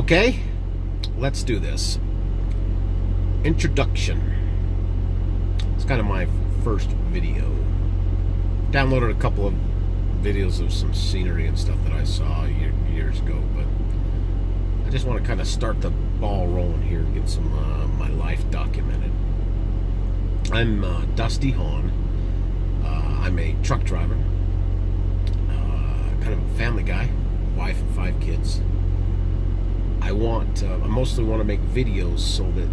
Okay, let's do this. Introduction. It's kind of my first video. Downloaded a couple of videos of some scenery and stuff that I saw years ago, but I just want to kind of start the ball rolling here and get some my life documented. I'm Dusty Hahn. I'm a truck driver, kind of a family guy, wife and 5 kids. I mostly want to make videos so that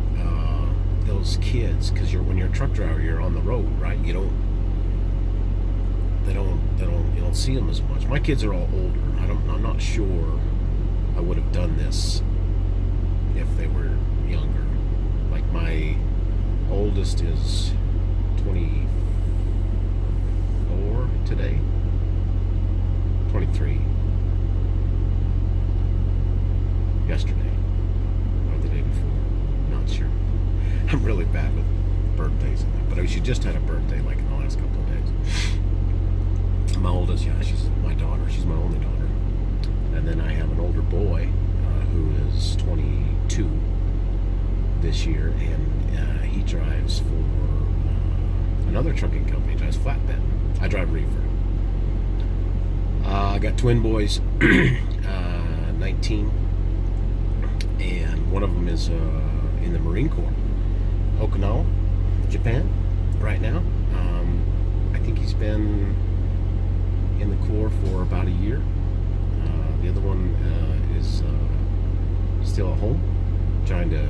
those kids, because when you're a truck driver, you're on the road, right? You don't see them as much. My kids are all older. I'm not sure I would have done this if they were younger. Like my oldest is 24 today, 23 yesterday or the day before. Not sure. I'm really bad with birthdays and that, but she just had a birthday like in the last couple of days. My oldest, she's my daughter. She's my only daughter. And then I have an older boy who is 22 this year, and he drives for another trucking company. He drives flatbed. I drive reefer. I got twin boys, 19, and one of them is in the Marine Corps, Okinawa, Japan, right now. I think he's been in the Corps for about a year. The other one is still at home, trying to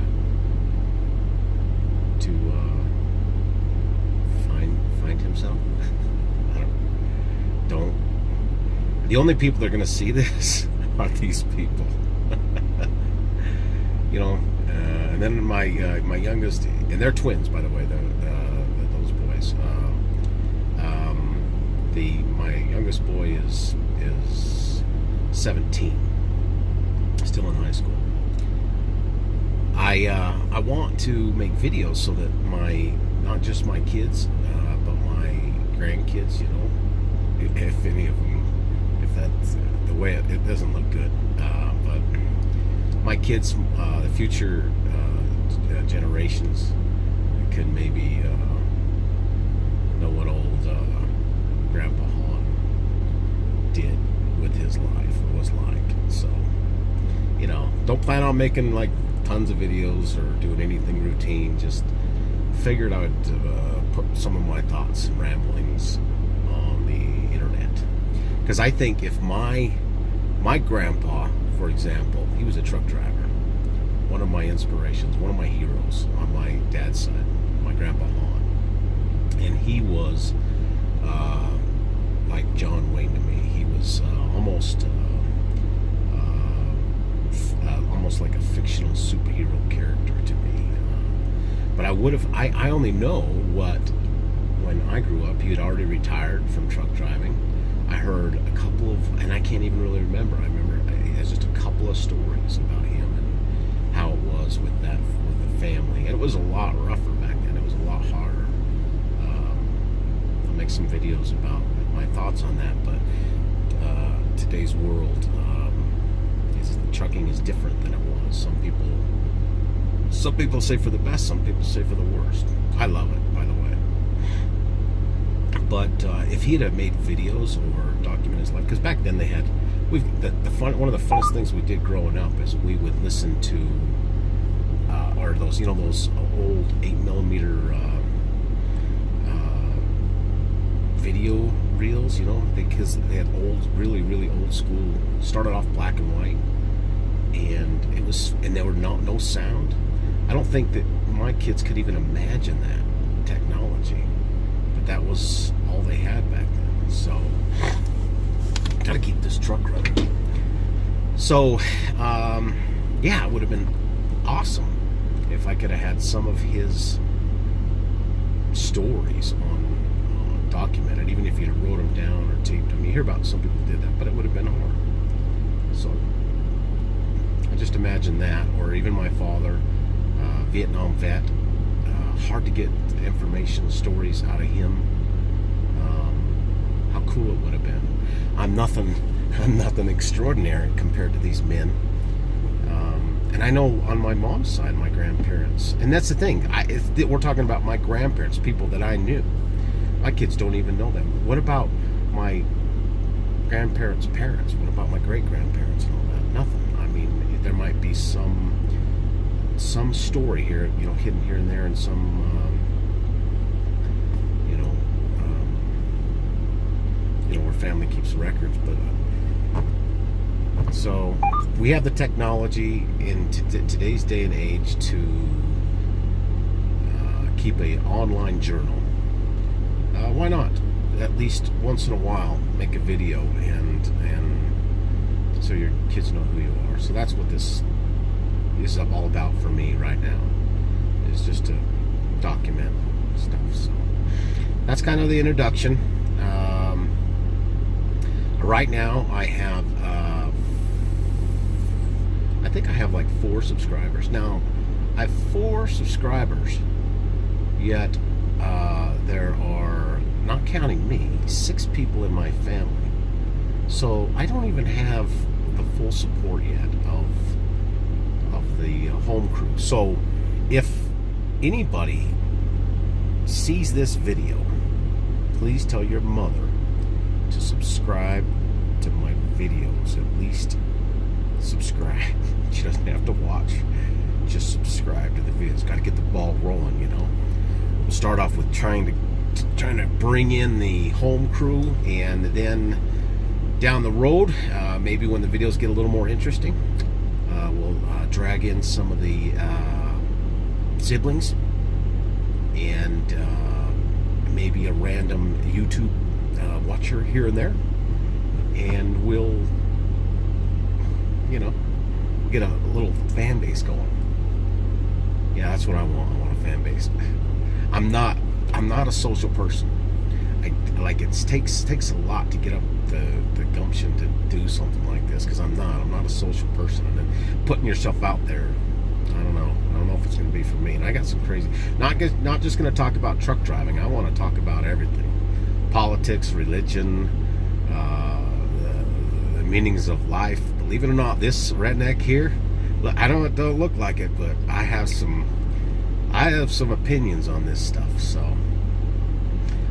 find himself. The only people that are going to see this are these people. And then my youngest, and they're twins, by the way, those boys. My youngest boy is 17, still in high school. I want to make videos so that not just my kids, but my grandkids, if any of them, if that's the way it doesn't look good, but my kids, the future generations, can maybe know what old Grandpa Hahn did with his life, was like. So, don't plan on making like tons of videos or doing anything routine. Just figured I would put some of my thoughts and ramblings on the internet, because I think if my grandpa, for example, he was a truck driver, one of my inspirations, one of my heroes on my dad's side, my Grandpa Hahn, and he was like John Wayne to me. He was almost like a fictional superhero character to me. But I only know what, when I grew up, he had already retired from truck driving. I heard a couple of, and I can't even really remember. I remember there's just a couple of stories about him and how it was with the family. And it was a lot rougher back then. It was a lot harder. I'll make some videos about my thoughts on that. But today's world, trucking is different than it was. Some people say for the best. Some people say for the worst. I love it, by the way. But if he had made videos or documented his life, because back then they had, one of the funnest things we did growing up is we would listen to, or those old 8mm video reels, because they had really, really old school. Started off black and white, and there were no sound. I don't think that my kids could even imagine that technology. That was all they had back then. So, gotta keep this truck running. So, it would have been awesome if I could have had some of his stories on documented, even if you'd have wrote them down or taped them. You hear about some people did that, but it would have been hard. So, I just imagine that, or even my father, Vietnam vet. Hard to get information, stories out of him. How cool it would have been. I'm nothing extraordinary compared to these men. And I know on my mom's side, my grandparents, and that's the thing. We're talking about my grandparents, people that I knew. My kids don't even know them. What about my grandparents' parents? What about my great grandparents and all that? Nothing. I mean, there might be some story here, hidden here and there, and some, where family keeps records. But so we have the technology in today's day and age to keep an online journal. Why not? At least once in a while, make a video and so your kids know who you are. So that's what this is all about for me right now. Is just to document stuff. So that's kind of the introduction. Right now, I have I think I have like 4 subscribers. Now, I have 4 subscribers, yet there are, not counting me, 6 people in my family. So I don't even have the full support yet of the home crew. So if anybody sees this video, please tell your mother to subscribe to my videos. At least subscribe. She doesn't have to watch. Just subscribe to the videos. Got to get the ball rolling, We'll start off with trying to bring in the home crew, and then down the road, maybe when the videos get a little more interesting, we'll drag in some of the siblings, and maybe a random YouTube watcher here and there, and we'll get a little fan base going. Yeah, that's what I want. I want a fan base. I'm not a social person. It takes a lot to get up the gumption to do something like this, because I'm not a social person. And then putting yourself out there, I don't know if it's going to be for me. And I got some crazy, not just going to talk about truck driving. I want to talk about everything: politics, religion, the meanings of life. Believe it or not, this redneck here, I don't look like it, but I have some opinions on this stuff. So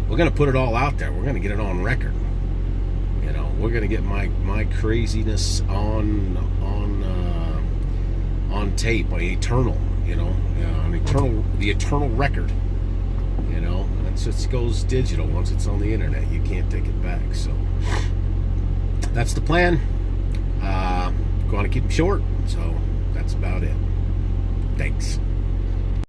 we're going to put it all out there. We're going to get it on record. We're going to get my craziness on tape, the eternal record. And so it goes digital once it's on the internet. You can't take it back. So that's the plan. Going to keep them short. So that's about it. Thanks.